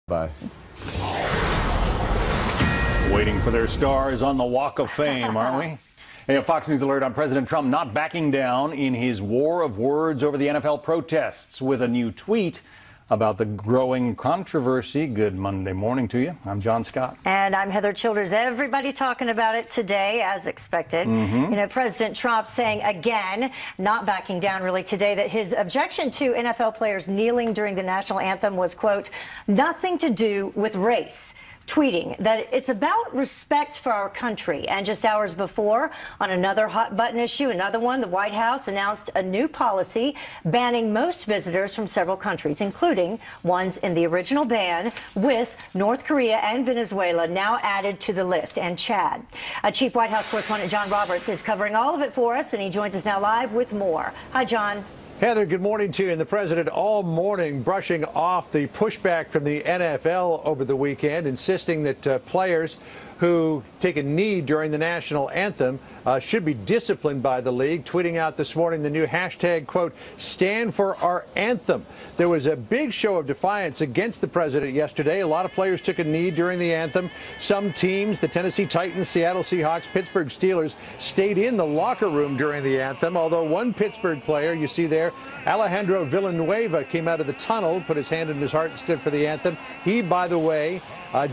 Bye. Waiting for their stars on the Walk of Fame, aren't we? Hey, a Fox News alert on President Trump not backing down in his war of words over the NFL protests with a new tweet about the growing controversy. Good Monday morning to you. I'm John Scott. And I'm Heather Childers. Everybody talking about it today, as expected. You know, President Trump saying again, not backing down really today, that his objection to NFL players kneeling during the national anthem was, quote, nothing to do with race. Tweeting that it's about respect for our country. And just hours before, on another hot button issue, another one, the White House announced a new policy banning most visitors from several countries, including ones in the original ban, with North Korea and Venezuela now added to the list, and Chad. Chief White House correspondent John Roberts is covering all of it for us, and he joins us now live with more. Hi, John. Heather, good morning to you. And the president all morning brushing off the pushback from the NFL over the weekend, insisting that players who take a knee during the national anthem should be disciplined by the league, tweeting out this morning the new hashtag, quote, stand for our anthem. There was a big show of defiance against the president yesterday. A lot of players took a knee during the anthem. Some teams, the Tennessee Titans, Seattle Seahawks, Pittsburgh Steelers, stayed in the locker room during the anthem, although one Pittsburgh player, you see there, Alejandro Villanueva, came out of the tunnel, put his hand in his heart and stood for the anthem. He, by the way,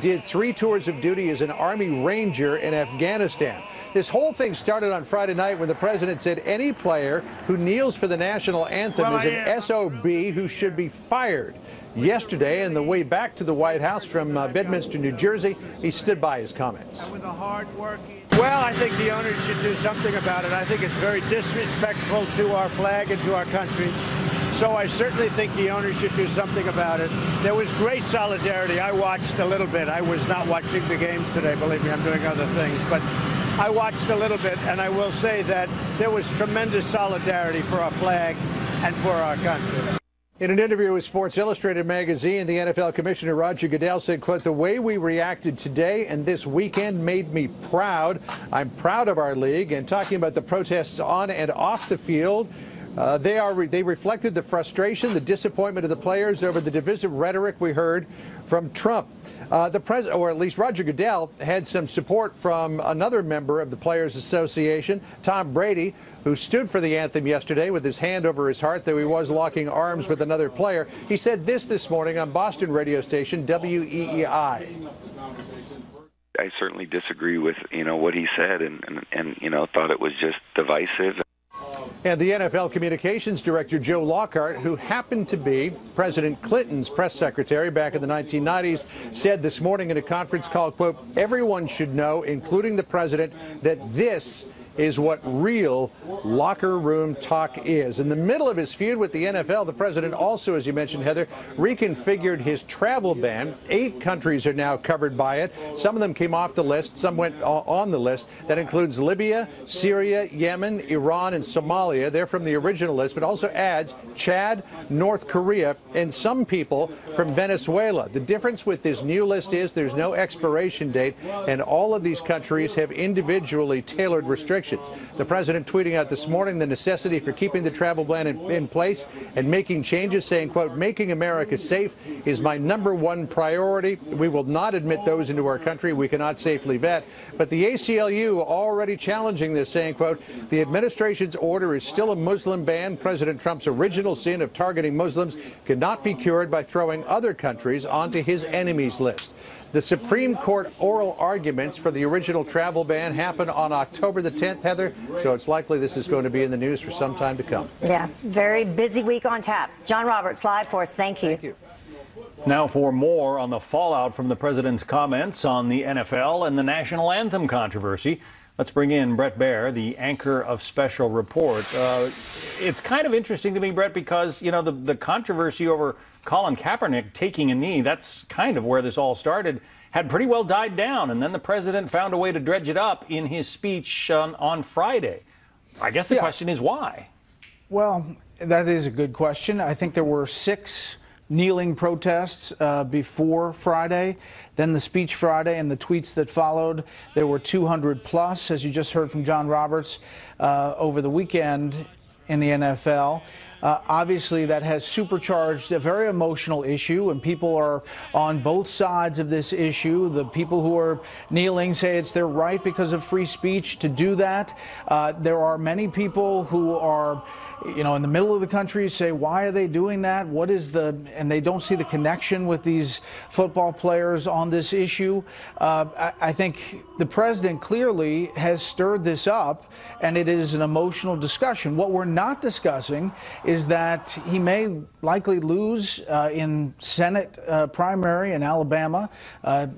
did 3 tours of duty as an Army Ranger in Afghanistan. This whole thing started on Friday night when the president said any player who kneels for the national anthem is an SOB who should be fired. Yesterday, on the way back to the White House from Bedminster, New Jersey, he stood by his comments. Well, I think the owners should do something about it. I think it's very disrespectful to our flag and to our country. So I certainly think the owners should do something about it. There was great solidarity. I watched a little bit. I was not watching the games today. Believe me, I'm doing other things. But I watched a little bit, and I will say that there was tremendous solidarity for our flag and for our country. In an interview with Sports Illustrated magazine, the NFL Commissioner Roger Goodell said, quote, the way we reacted today and this weekend made me proud. I'm proud of our league. And talking about the protests on and off the field, they reflected the frustration, the disappointment of the players over the divisive rhetoric we heard from Trump. The president, or at least Roger Goodell, had some support from another member of the Players Association, Tom Brady, who stood for the anthem yesterday with his hand over his heart, though he was locking arms with another player. He said this morning on Boston radio station WEEI. I certainly disagree with, what he said and thought it was just divisive. And the NFL Communications Director, Joe Lockhart, who happened to be President Clinton's press secretary back in the 1990s, said this morning in a conference call, quote, everyone should know, including the president, that this is what real locker room talk is. In the middle of his feud with the NFL, the president also, as you mentioned, Heather, reconfigured his travel ban. 8 countries are now covered by it. Some of them came off the list. Some went on the list. That includes Libya, Syria, Yemen, Iran, and Somalia. They're from the original list, but also adds Chad, North Korea, and some people from Venezuela. The difference with this new list is there's no expiration date, and all of these countries have individually tailored restrictions. The president tweeting out this morning the necessity for keeping the travel ban in place and making changes, saying, quote, making America safe is my #1 priority. We will not admit those into our country we cannot safely vet. But the ACLU already challenging this, saying, quote, the administration's order is still a Muslim ban. President Trump's original sin of targeting Muslims cannot be cured by throwing other countries onto his enemies list. The Supreme Court oral arguments for the original travel ban happen on October the 10th, Heather, so it's likely this is going to be in the news for some time to come. Yeah, very busy week on tap. John Roberts, live for us. Thank you. Thank you. Now for more on the fallout from the president's comments on the NFL and the national anthem controversy, let's bring in Brett Baer, the anchor of Special Report. It's kind of interesting to me, Brett, because, the controversy over Colin Kaepernick taking a knee, that's kind of where this all started, had pretty well died down. And then the president found a way to dredge it up in his speech on Friday. I guess the question is why? Well, that is a good question. I think there were 6 kneeling protests before Friday. Then the speech Friday and the tweets that followed, there were 200 plus, as you just heard from John Roberts, over the weekend in the NFL. Obviously, that has supercharged a very emotional issue, and people are on both sides of this issue. The people who are kneeling say it's their right because of free speech to do that. There are many people who are, in the middle of the country say, why are they doing that? And they don't see the connection with these football players on this issue. I think the president clearly has stirred this up, and it is an emotional discussion. What we're not discussing is that he may likely lose in Senate primary in Alabama.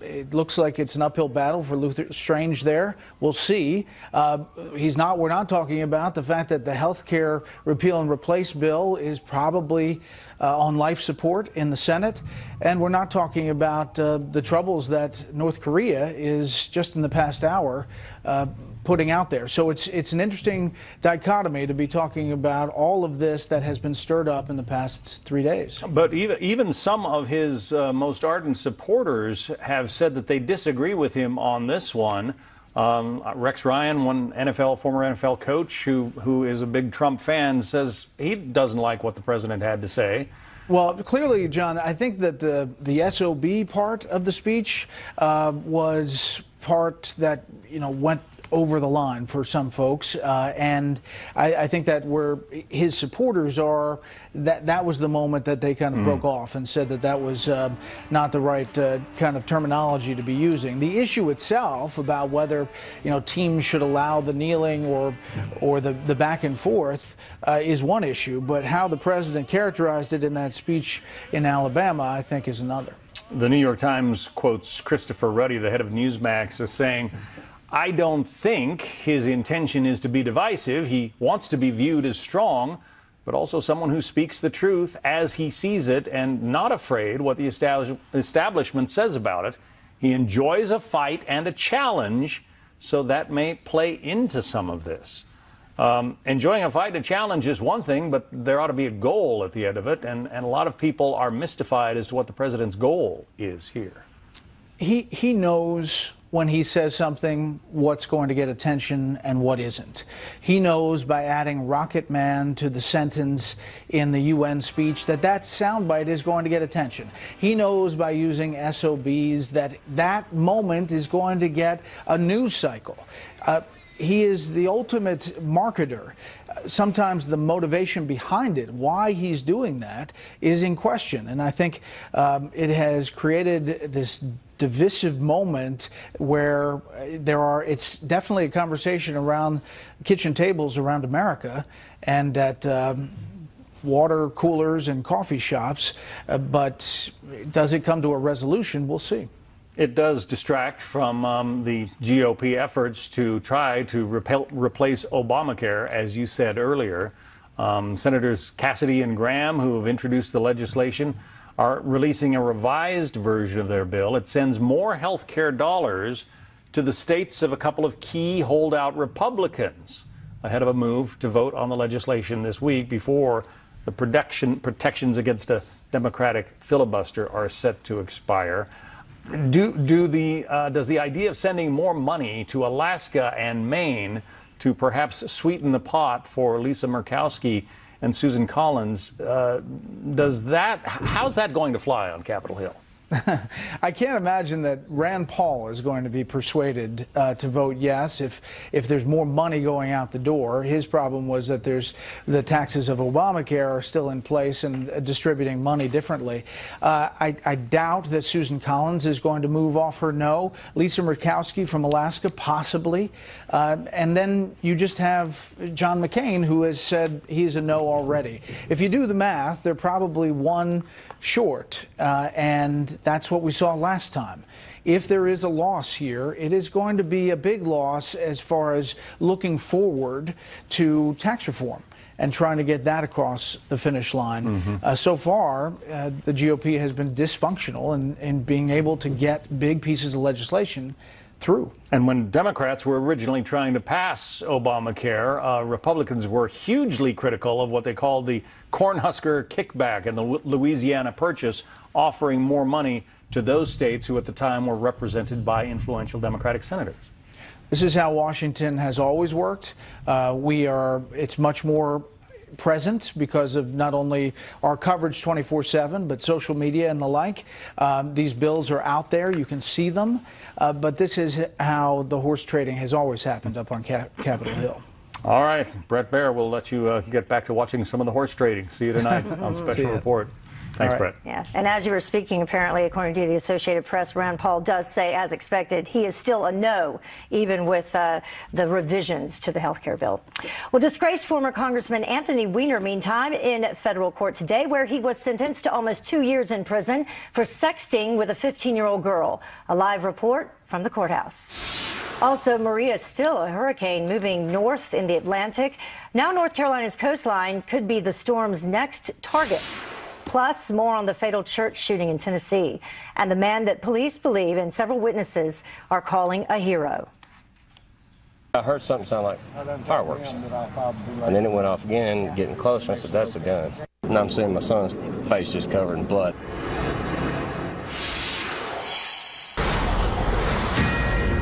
It looks like it's an uphill battle for Luther Strange there. We'll see. We're not talking about the fact that the health care repeal and replace bill is probably on life support in the Senate. And we're not talking about the troubles that North Korea is just in the past hour putting out there. So it's an interesting dichotomy to be talking about all of this that has been stirred up in the past 3 days. But even some of his most ardent supporters have said that they disagree with him on this one. Rex Ryan, one former NFL coach who is a big Trump fan, says he doesn't like what the president had to say. Well, clearly, John, I think that the SOB part of the speech was part that went over the line for some folks, and I think that where his supporters are, that was the moment that they kind of broke off and said that was not the right kind of terminology to be using. The issue itself about whether teams should allow the kneeling or the back and forth is one issue, but how the president characterized it in that speech in Alabama, I think, is another. The New York Times quotes Christopher Ruddy, the head of Newsmax, as saying, "I don't think his intention is to be divisive. He wants to be viewed as strong, but also someone who speaks the truth as he sees it and not afraid what the establishment says about it. He enjoys a fight and a challenge, so that may play into some of this." Enjoying a fight and a challenge is one thing, but there ought to be a goal at the end of it, and a lot of people are mystified as to what the president's goal is here. He knows when he says something what's going to get attention and what isn't. He knows by adding Rocket Man to the sentence in the UN speech that soundbite is going to get attention. He knows by using SOBs that moment is going to get a news cycle. He is the ultimate marketer. Sometimes the motivation behind it, why he's doing that, is in question. And I think it has created this divisive moment where it's definitely a conversation around kitchen tables around America and at water coolers and coffee shops. But does it come to a resolution? We'll see. It does distract from the GOP efforts to try to replace Obamacare, as you said earlier. Senators Cassidy and Graham, who have introduced the legislation, are releasing a revised version of their bill. It sends more health care dollars to the states of a couple of key holdout Republicans ahead of a move to vote on the legislation this week before the protections against a Democratic filibuster are set to expire. Does the idea of sending more money to Alaska and Maine to perhaps sweeten the pot for Lisa Murkowski and Susan Collins, how's that going to fly on Capitol Hill? I can't imagine that Rand Paul is going to be persuaded to vote yes if there's more money going out the door. His problem was that the taxes of Obamacare are still in place and distributing money differently. I doubt that Susan Collins is going to move off her no. Lisa Murkowski from Alaska, possibly. And then you just have John McCain, who has said he's a no already. If you do the math, they're probably one short, and that's what we saw last time. If there is a loss here, it is going to be a big loss as far as looking forward to tax reform and trying to get that across the finish line. So far, the GOP has been dysfunctional in being able to get big pieces of legislation through. And when Democrats were originally trying to pass Obamacare, Republicans were hugely critical of what they called the Cornhusker kickback and the Louisiana Purchase, offering more money to those states who at the time were represented by influential Democratic senators. This is how Washington has always worked. It's much more present because of not only our coverage 24/7, but social media and the like. These bills are out there. You can see them. But this is how the horse trading has always happened up on Capitol Hill. All right, Brett Baer, we'll let you get back to watching some of the horse trading. See you tonight on Special Report. Thanks, right. Brett. Yeah, and as you were speaking, apparently, according to the Associated Press, Rand Paul does say, as expected, he is still a no, even with the revisions to the health care bill. Well, disgraced former Congressman Anthony Weiner, meantime, in federal court today, where he was sentenced to almost 2 years in prison for sexting with a 15-year-old girl. A live report from the courthouse. Also, Maria, still a hurricane moving north in the Atlantic. Now North Carolina's coastline could be the storm's next target. Plus, more on the fatal church shooting in Tennessee and the man that police believe and several witnesses are calling a hero. I heard something sound like fireworks, and then it went off again, getting closer. I said, that's a gun. And I'm seeing my son's face just covered in blood.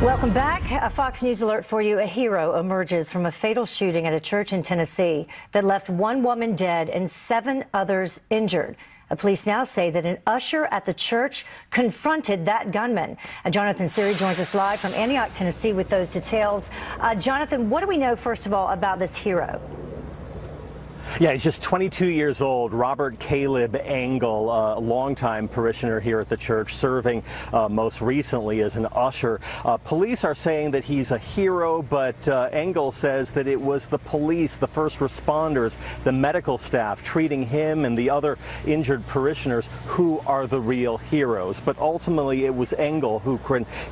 Welcome back. A Fox News alert for you. A hero emerges from a fatal shooting at a church in Tennessee that left one woman dead and 7 others injured. Police now say that an usher at the church confronted that gunman. Jonathan Siri joins us live from Antioch, Tennessee with those details. Jonathan, what do we know, first of all, about this hero? Yeah, he's just 22 years old. Robert Caleb Engel, a longtime parishioner here at the church, serving most recently as an usher. Police are saying that he's a hero, but Engel says that it was the police, the first responders, the medical staff treating him and the other injured parishioners who are the real heroes. But ultimately, it was Engel who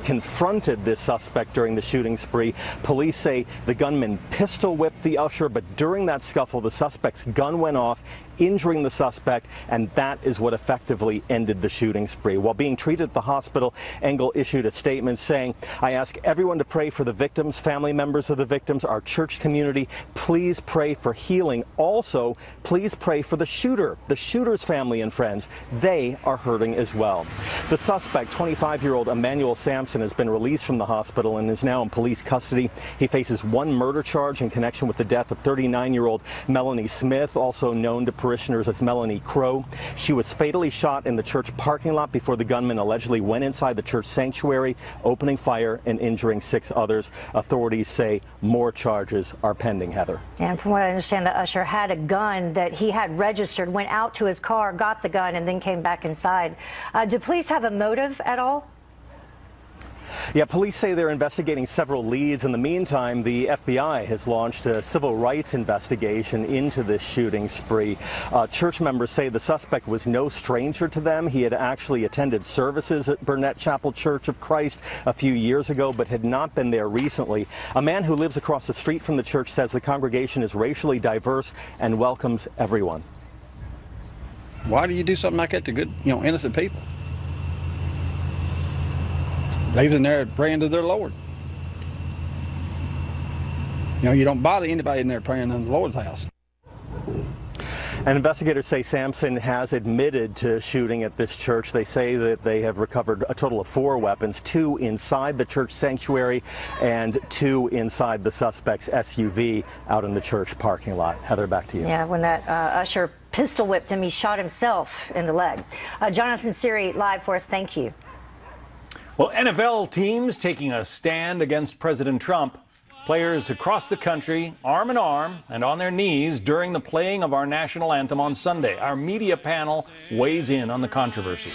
confronted this suspect during the shooting spree. Police say the gunman pistol whipped the usher, but during that scuffle, the suspect's gun went off, injuring the suspect, and that is what effectively ended the shooting spree. While being treated at the hospital, Engel issued a statement saying, I ask everyone to pray for the victims, family members of the victims, our church community. Please pray for healing. Also, please pray for the shooter's family and friends. They are hurting as well. The suspect, 25-year-old Emmanuel Sampson, has been released from the hospital and is now in police custody. He faces 1 murder charge in connection with the death of 39-year-old Melanie Smith, also known to parishioners as Melanie Crow. She was fatally shot in the church parking lot before the gunman allegedly went inside the church sanctuary, opening fire and injuring 6 others. Authorities say more charges are pending, Heather. And from what I understand, the usher had a gun that he had registered, went out to his car, got the gun, and then came back inside. Do police have a motive at all? Yeah, police say they're investigating several leads. In the meantime, the FBI has launched a civil rights investigation into this shooting spree. Church members say the suspect was no stranger to them. He had actually attended services at Burnett Chapel Church of Christ a few years ago, but had not been there recently. A man who lives across the street from the church says the congregation is racially diverse and welcomes everyone. Why do you do something like that to good, innocent people? Leaving there praying to their Lord. You don't bother anybody in there praying in the Lord's house. And investigators say Sampson has admitted to shooting at this church. They say that they have recovered a total of 4 weapons, 2 inside the church sanctuary and 2 inside the suspect's SUV out in the church parking lot. Heather, back to you. Yeah, when that usher pistol whipped him, he shot himself in the leg. Jonathan Siri, live for us. Thank you. Well, NFL teams taking a stand against President Trump. Players across the country, arm in arm and on their knees during the playing of our national anthem on Sunday. Our media panel weighs in on the controversy.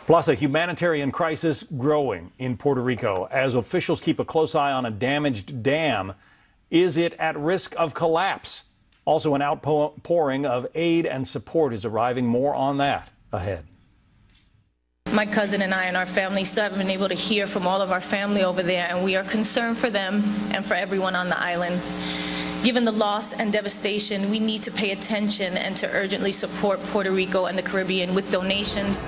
Plus, a humanitarian crisis growing in Puerto Rico as officials keep a close eye on a damaged dam. Is it at risk of collapse? Also, an outpouring of aid and support is arriving. More on that ahead. My cousin and I and our family still haven't been able to hear from all of our family over there, and we are concerned for them and for everyone on the island. Given the loss and devastation, we need to pay attention and to urgently support Puerto Rico and the Caribbean with donations.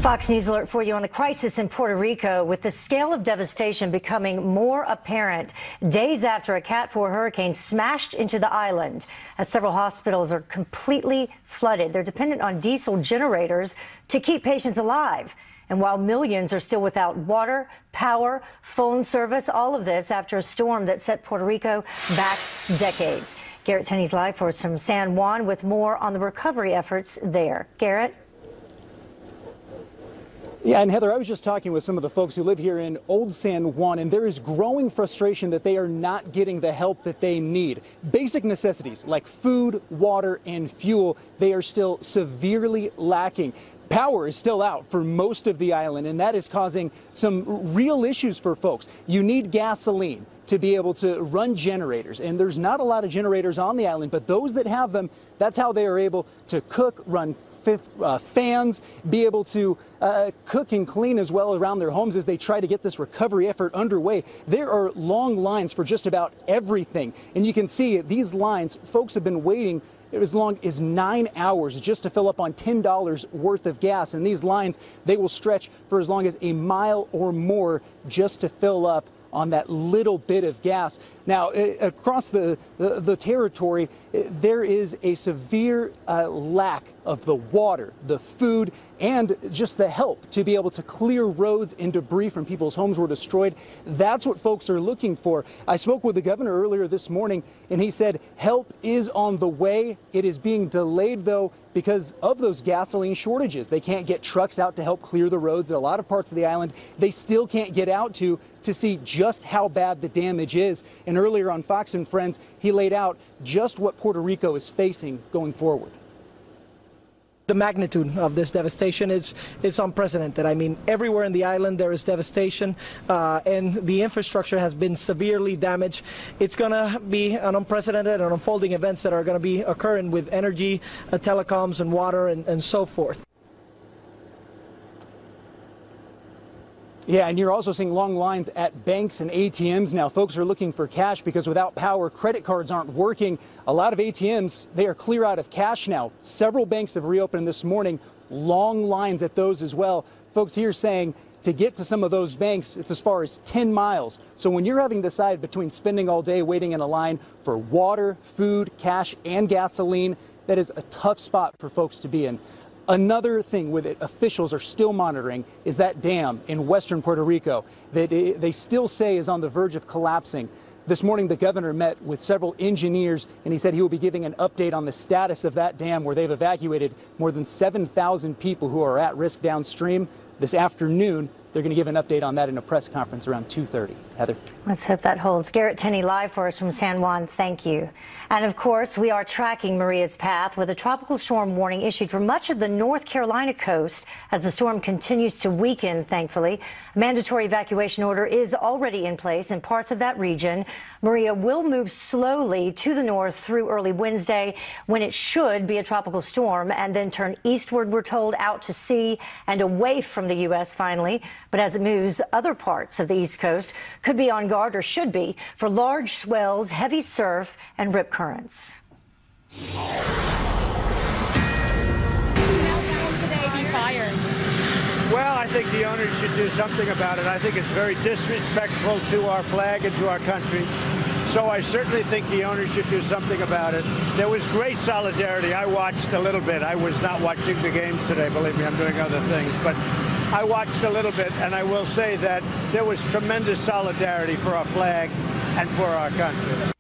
Fox News alert for you on the crisis in Puerto Rico, with the scale of devastation becoming more apparent days after a Cat 4 hurricane smashed into the island. As several hospitals are completely flooded, they're dependent on diesel generators to keep patients alive. And while millions are still without water, power, phone service, all of this after a storm that set Puerto Rico back decades. Garrett Tenney's live for us from San Juan with more on the recovery efforts there. Garrett? Yeah, and Heather, I was just talking with some of the folks who live here in Old San Juan, and there is growing frustration that they are not getting the help that they need. Basic necessities like food, water, and fuel, they are still severely lacking. Power is still out for most of the island, and that is causing some real issues for folks. You need gasoline to be able to run generators, and there's not a lot of generators on the island, but those that have them, that's how they are able to cook, run fans, be able to cook and clean as well around their homes as they try to get this recovery effort underway. There are long lines for just about everything, and you can see these lines, folks have been waiting as long as 9 hours just to fill up on $10 worth of gas, and these lines, they will stretch for as long as a mile or more just to fill up on that little bit of gas. Now, across the territory, there is a severe lack of the water, the food, and just the help to be able to clear roads and debris from people's homes were destroyed. That's what folks are looking for. I spoke with the governor earlier this morning, and he said help is on the way. It is being delayed, though, because of those gasoline shortages. They can't get trucks out to help clear the roads. A lot of parts of the island they still can't get out to see just how bad the damage is. And earlier on Fox and Friends, he laid out just what Puerto Rico is facing going forward. The magnitude of this devastation is unprecedented. I mean, everywhere in the island there is devastation, and the infrastructure has been severely damaged. It's going to be an unprecedented and unfolding events that are going to be occurring with energy, telecoms, and water, and so forth. Yeah, and you're also seeing long lines at banks and ATMs now. Folks are looking for cash because without power, credit cards aren't working. A lot of ATMs, they are clear out of cash now. Several banks have reopened this morning. Long lines at those as well. Folks here saying to get to some of those banks, it's as far as 10 miles. So when you're having to decide between spending all day waiting in a line for water, food, cash, and gasoline, that is a tough spot for folks to be in. Another thing with it, officials are still monitoring is that dam in western Puerto Rico that they still say is on the verge of collapsing. This morning, the governor met with several engineers, and he said he will be giving an update on the status of that dam where they've evacuated more than 7,000 people who are at risk downstream. This afternoon, they're going to give an update on that in a press conference around 2:30. Heather. Let's hope that holds. Garrett Tenney live for us from San Juan. Thank you. And of course, we are tracking Maria's path with a tropical storm warning issued for much of the North Carolina coast as the storm continues to weaken, thankfully. A mandatory evacuation order is already in place in parts of that region. Maria will move slowly to the north through early Wednesday when it should be a tropical storm and then turn eastward, we're told, out to sea and away from the U.S. finally. But as it moves, other parts of the East Coast could be on guard, or should be, for large swells, heavy surf, and rip currents. Well, I think the owners should do something about it. I think it's very disrespectful to our flag and to our country. So I certainly think the owners should do something about it. There was great solidarity. I watched a little bit. I was not watching the games today. Believe me, I'm doing other things. But I watched a little bit, and I will say that there was tremendous solidarity for our flag and for our country.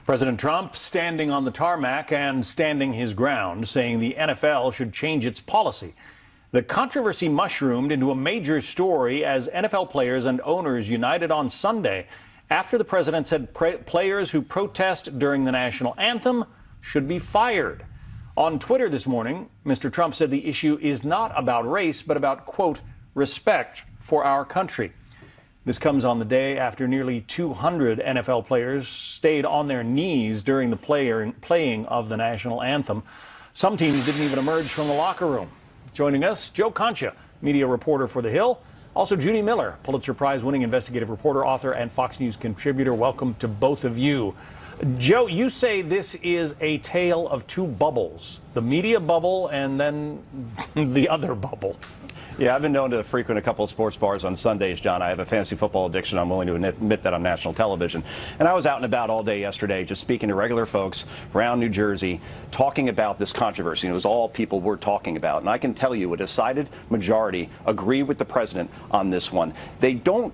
President Trump standing on the tarmac and standing his ground, saying the NFL should change its policy. The controversy mushroomed into a major story as NFL players and owners united on Sunday after the president said players who protest during the national anthem should be fired. On Twitter this morning, Mr. Trump said the issue is not about race, but about, quote, respect for our country. This comes on the day after nearly 200 NFL players stayed on their knees during the playing of the national anthem. Some teams didn't even emerge from the locker room. Joining us, Joe Concha, media reporter for The Hill. Also, Judy Miller, Pulitzer Prize-winning investigative reporter, author, and Fox News contributor. Welcome to both of you. Joe, you say this is a tale of two bubbles, the media bubble and then the other bubble. Yeah, I've been known to frequent a couple of sports bars on Sundays, John. I have a fantasy football addiction. I'm willing to admit that on national television. And I was out and about all day yesterday just speaking to regular folks around New Jersey, talking about this controversy. And it was all people were talking about. And I can tell you a decided majority agree with the president on this one. They don't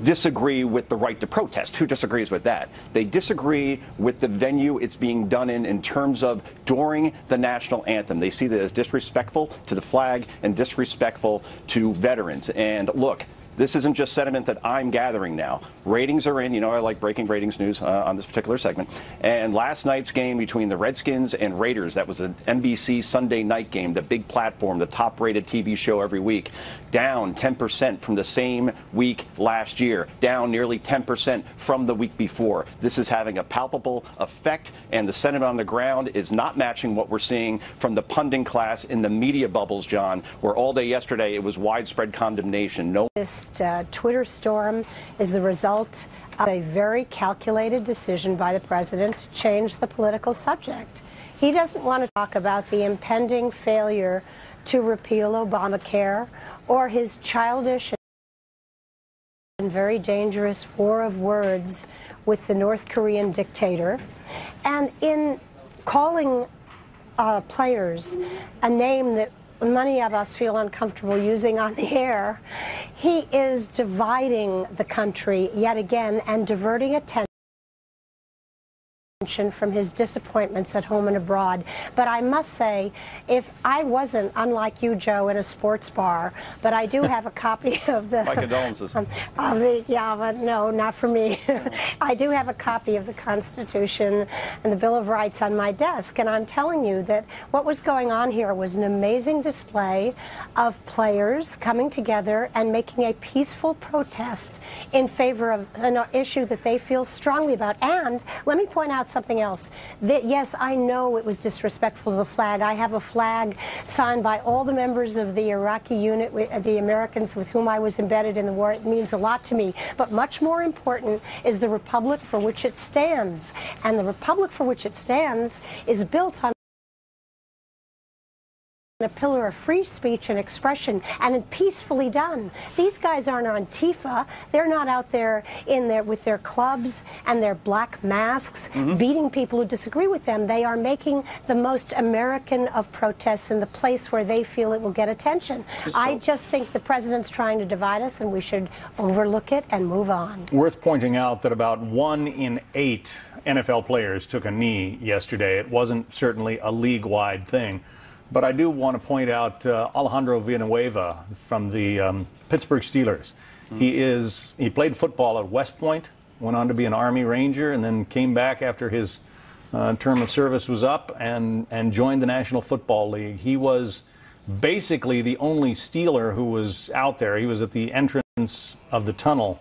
disagree with the right to protest. Who disagrees with that? They disagree with the venue it's being done in terms of during the national anthem. They see that as disrespectful to the flag and disrespectful to veterans. And look, this isn't just sentiment that I'm gathering now. Ratings are in. You know, I like breaking ratings news on this particular segment. And last night's game between the Redskins and Raiders, that was an NBC Sunday night game, the big platform, the top-rated TV show every week, down 10% from the same week last year, down nearly 10% from the week before. This is having a palpable effect, and the sentiment on the ground is not matching what we're seeing from the pundit class in the media bubbles, John, where all day yesterday it was widespread condemnation. This Twitter storm is the result of a very calculated decision by the president to change the political subject. He doesn't want to talk about the impending failure to repeal Obamacare or his childish and very dangerous war of words with the North Korean dictator. And in calling players a name that many of us feel uncomfortable using on the air, he is dividing the country yet again and diverting attention from his disappointments at home and abroad. But I must say, if I wasn't, unlike you, Joe, in a sports bar, but I do have a copy of the... My condolences. Yeah, but no, not for me. I do have a copy of the Constitution and the Bill of Rights on my desk, and I'm telling you that what was going on here was an amazing display of players coming together and making a peaceful protest in favor of an issue that they feel strongly about. And let me point out something else. Yes, I know it was disrespectful to the flag. I have a flag signed by all the members of the Iraqi unit, the Americans with whom I was embedded in the war. It means a lot to me. But much more important is the republic for which it stands. And the republic for which it stands is built on a pillar of free speech and expression, and peacefully done. These guys aren't Antifa. They're not out there with their clubs and their black masks beating people who disagree with them. They are making the most American of protests in the place where they feel it will get attention. I just think the president's trying to divide us, and we should overlook it and move on. Worth pointing out that about 1 in 8 NFL players took a knee yesterday. It wasn't certainly a league-wide thing. But I do want to point out Alejandro Villanueva from the Pittsburgh Steelers. He played football at West Point, went on to be an Army Ranger, and then came back after his term of service was up and joined the National Football League. He was basically the only Steeler who was out there. He was at the entrance of the tunnel,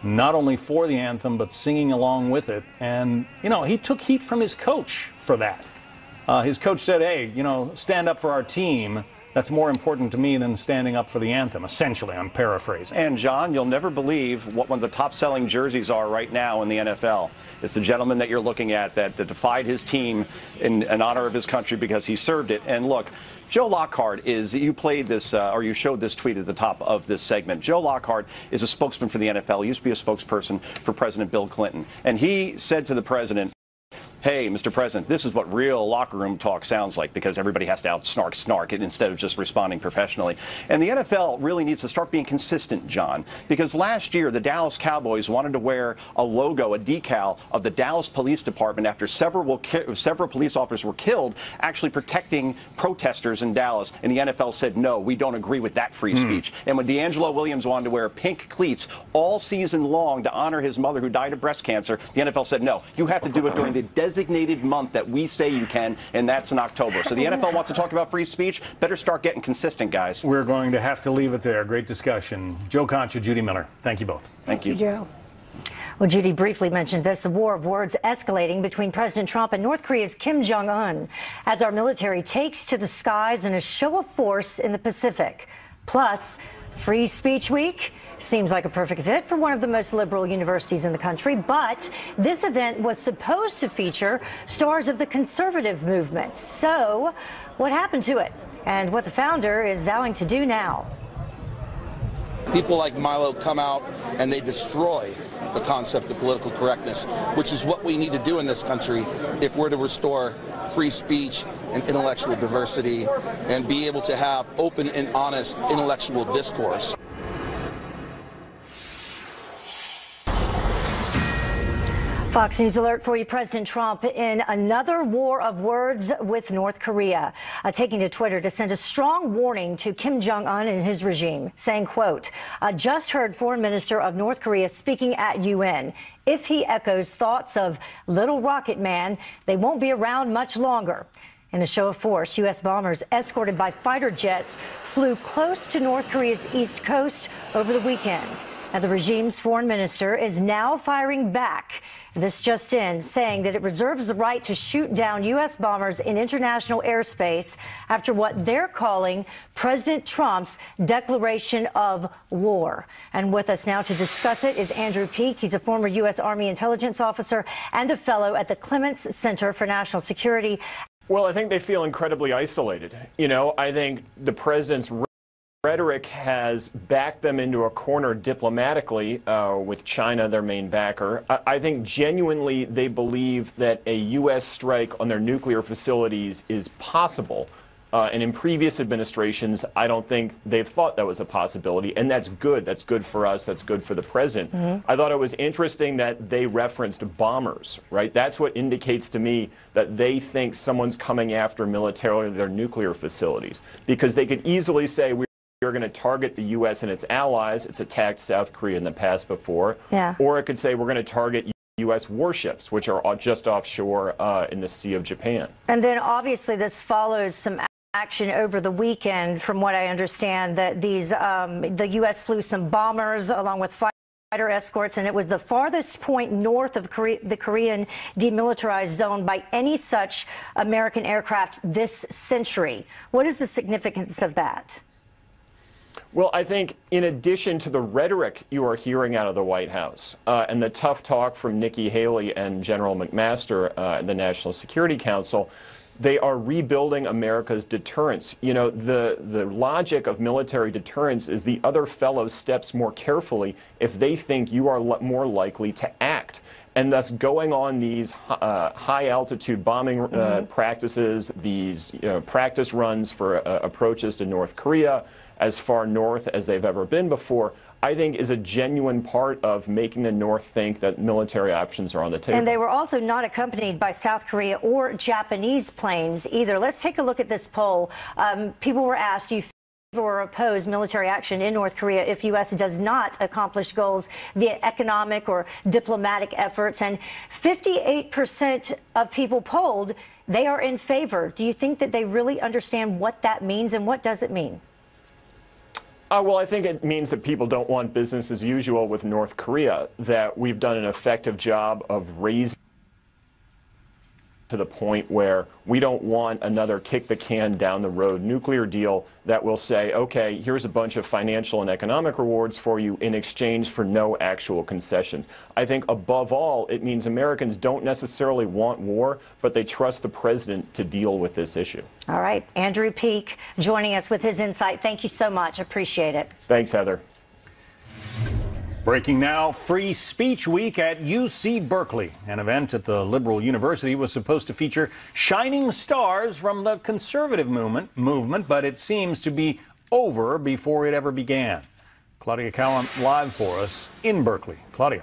not only for the anthem, but singing along with it. And, you know, he took heat from his coach for that. His coach said, hey, you know, stand up for our team. That's more important to me than standing up for the anthem. Essentially, I'm paraphrasing. And, John, you'll never believe what one of the top-selling jerseys are right now in the NFL. It's the gentleman that you're looking at that defied his team in honor of his country because he served it. And, look, Joe Lockhart you played this, or you showed this tweet at the top of this segment. Joe Lockhart is a spokesman for the NFL. He used to be a spokesperson for President Bill Clinton. And he said to the president, hey, Mr. President, this is what real locker room talk sounds like, because everybody has to out-snark it instead of just responding professionally. And the NFL really needs to start being consistent, John, because last year the Dallas Cowboys wanted to wear a logo, a decal of the Dallas Police Department after several police officers were killed actually protecting protesters in Dallas. And the NFL said, no, we don't agree with that free speech. And when D'Angelo Williams wanted to wear pink cleats all season long to honor his mother who died of breast cancer, the NFL said, no, you have to do it during the designated month that we say you can, and that's in October. So the NFL wants to talk about free speech. Better start getting consistent, guys. We're going to have to leave it there. Great discussion. Joe Concha, Judy Miller, thank you both. Thank you, Joe. Well, Judy briefly mentioned this, a war of words escalating between President Trump and North Korea's Kim Jong-un as our military takes to the skies in a show of force in the Pacific. Plus, Free Speech Week seems like a perfect fit for one of the most liberal universities in the country, but this event was supposed to feature stars of the conservative movement. So what happened to it and what the founder is vowing to do now? people like Milo come out and they destroy the concept of political correctness, which is what we need to do in this country if we're to restore free speech and intellectual diversity and be able to have open and honest intellectual discourse. Fox News alert for you. President Trump in another war of words with North Korea, taking to Twitter to send a strong warning to Kim Jong-un and his regime, saying, quote, just heard Foreign Minister of North Korea speaking at UN. If he echoes thoughts of Little Rocket Man, they won't be around much longer. In a show of force, U.S. bombers escorted by fighter jets flew close to North Korea's east coast over the weekend. And the regime's foreign minister is now firing back. This just in, saying that it reserves the right to shoot down U.S. bombers in international airspace after what they're calling President Trump's declaration of war. And with us now to discuss it is Andrew Peek. He's a former U.S. Army intelligence officer and a fellow at the Clements Center for National Security. Well, I think they feel incredibly isolated. You know, I think the president's rhetoric has backed them into a corner diplomatically with China, their main backer. I think genuinely they believe that a U.S. strike on their nuclear facilities is possible. And in previous administrations, I don't think they've thought that was a possibility. And that's good. That's good for us. That's good for the president. Mm-hmm. I thought it was interesting that they referenced bombers, right? That's what indicates to me that they think someone's coming after militarily their nuclear facilities. Because they could easily say, we're going to target the U.S. and its allies. It's attacked South Korea in the past before. Yeah. Or it could say we're going to target U.S. warships, which are just offshore in the Sea of Japan. And then obviously this follows some action over the weekend, from what I understand, that these the U.S. flew some bombers along with fighter escorts, and it was the farthest point north of the Korean demilitarized zone by any such American aircraft this century. What is the significance of that? Well, I think in addition to the rhetoric you are hearing out of the White House and the tough talk from Nikki Haley and General McMaster at the National Security Council, they are rebuilding America's deterrence. You know, the logic of military deterrence is the other fellow steps more carefully if they think you are more likely to act. And thus going on these high-altitude bombing practices, these practice runs for approaches to North Korea, as far north as they've ever been before, I think is a genuine part of making the North think that military options are on the table. And they were also not accompanied by South Korea or Japanese planes either. Let's take a look at this poll. People were asked, do you favor or oppose military action in North Korea if U.S. does not accomplish goals via economic or diplomatic efforts? And 58% of people polled, they are in favor. Do you think that they really understand what that means, and what does it mean? Well, I think it means that people don't want business as usual with North Korea, that we've done an effective job of raising to the point where we don't want another kick the can down the road nuclear deal that will say, okay, here's a bunch of financial and economic rewards for you in exchange for no actual concessions. I think above all, it means Americans don't necessarily want war, but they trust the president to deal with this issue. All right. Andrew Peek joining us with his insight. Thank you so much. Appreciate it. Thanks, Heather. Breaking now, Free Speech Week at UC Berkeley. An event at the liberal university was supposed to feature shining stars from the conservative movement, but it seems to be over before it ever began. Claudia Cowan live for us in Berkeley. Claudia.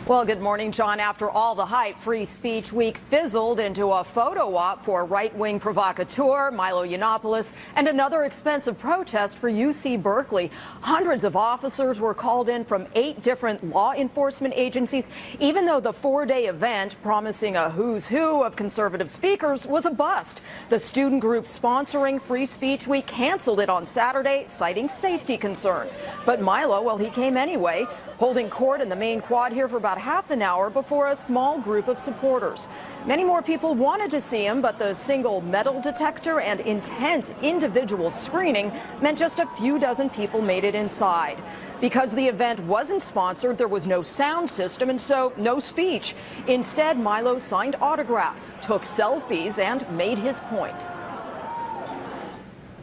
Well, good morning, John. After all the hype, Free Speech Week fizzled into a photo op for right-wing provocateur Milo Yiannopoulos and another expensive protest for UC Berkeley. Hundreds of officers were called in from 8 different law enforcement agencies, even though the 4-day event, promising a who's who of conservative speakers, was a bust. The student group sponsoring Free Speech Week canceled it on Saturday, citing safety concerns. But Milo, well, he came anyway, holding court in the main quad here for about half an hour before a small group of supporters. Many more people wanted to see him, but the single metal detector and intense individual screening meant just a few dozen people made it inside. Because the event wasn't sponsored, there was no sound system and so no speech. Instead, Milo signed autographs, took selfies, and made his point.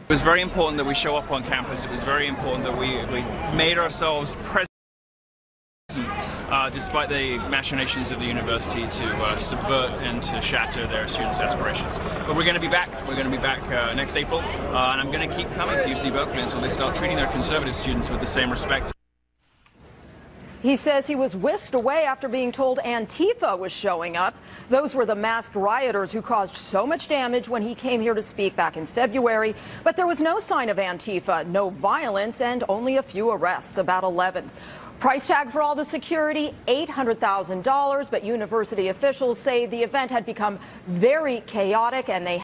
It was very important that we show up on campus. It was very important that we made ourselves present, despite the machinations of the university to subvert and to shatter their students' aspirations. But we're going to be back. We're going to be back next April, and I'm going to keep coming to UC Berkeley until they start treating their conservative students with the same respect. He says he was whisked away after being told Antifa was showing up. Those were the masked rioters who caused so much damage when he came here to speak back in February. But there was no sign of Antifa, no violence, and only a few arrests, about 11. Price tag for all the security, $800,000, but university officials say the event had become very chaotic and they